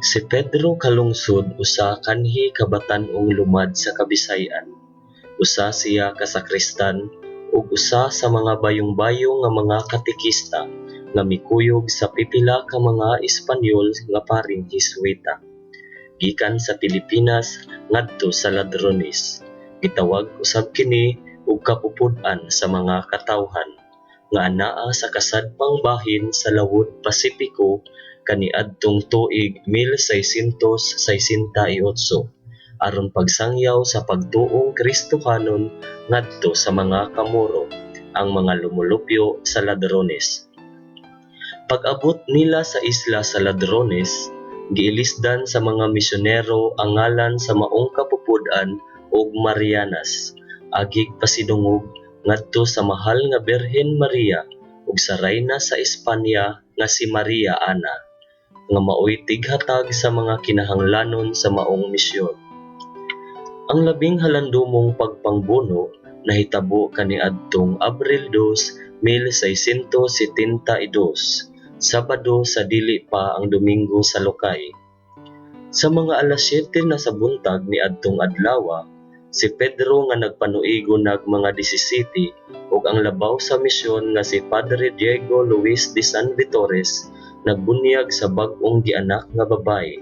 Si Pedro kalungsod usa kanhi kabatan-ong lumad sa Kabisayan. Usa siya ka sakristan ug usa sa mga bayong-bayong nga mga katekista nga mikuyog sa pipila ka mga Espanyol nga paring Jesuita. Gikan sa Pilipinas ngadto sa Ladrones. Gitawag usab kini og kapupud-an sa mga katawhan nga anaa sa kasadpang bahin sa Lawod Pasipiko kaniadtong tuig 1668 aron pagsangyaw sa pagtuong Kristohanon ngadto sa mga Kamoro, ang mga lumulupyo sa Ladrones. Pag-abot nila sa isla sa Ladrones, giilisdan sa mga misyonero ang ngalan sa maong kapupud-an og Marianas, agig pasidungog ngadto sa mahal nga Birhen Maria ug sa reyna sa Espanya nga si Maria Ana, nga maoy tighatag sa mga kinahanglanon sa maong misyon. Ang labing halandumong pagpangbuno nahitabo kaniadtong Abril 2, 1672, Sabado sa dili pa ang Domingo sa Lokay. Sa mga alas 7 na sa buntag niadtong adlaw, si Pedro nga nagpanuigo nag mga 17 ug ang labaw sa misyon nga si Padre Diego Luis de San Vitores nagbunyag sa bag-ong gianak nga babae.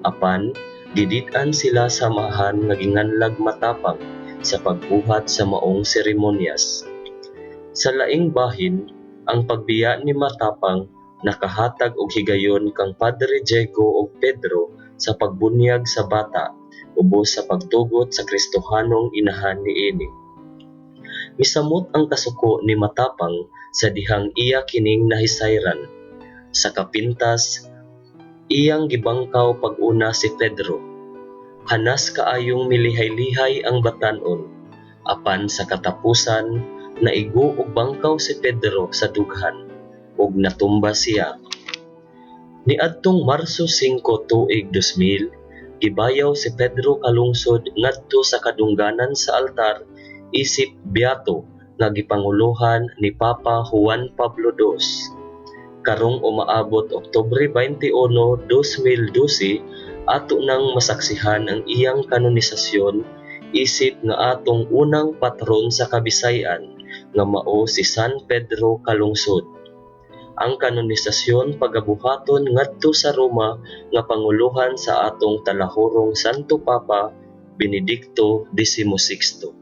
Apan didit-an sila samahan nga ginganlag matapang sa pagbuhat sa maong seremonyas. Sa laing bahin, ang pagbiya ni Matapang nakahatag og higayon kang Padre Diego ug Pedro sa pagbunyag sa bata ubos sa pagtugot sa Kristohanong inahan niini. Misamot ang kasuko ni Matapang sa dihang iya kining nahisayran. Sa kapintas, iyang gibangkaw pag-una si Pedro. Hanas kaayong milihay-lihay ang batan-on. Apan sa katapusan, naigo og bangkaw si Pedro sa dughan ug natumba siya. Niadtong Marso 5 tuig 2000, gibayaw si Pedro kalungsod ngadto sa kadungganan sa altar isip beato nga gipanguluhan ni Papa Juan Pablo II. Karong umaabot Oktubre 21, 2012, ato nang masaksihan ang iyang kanonisasyon isip nga atong unang patron sa Kabisayan nga mao si San Pedro kalungsod. Ang kanonisasyon pagabuhaton ngadto sa Roma nga panguluhan sa atong talahorong Santo Papa Benedicto XVI.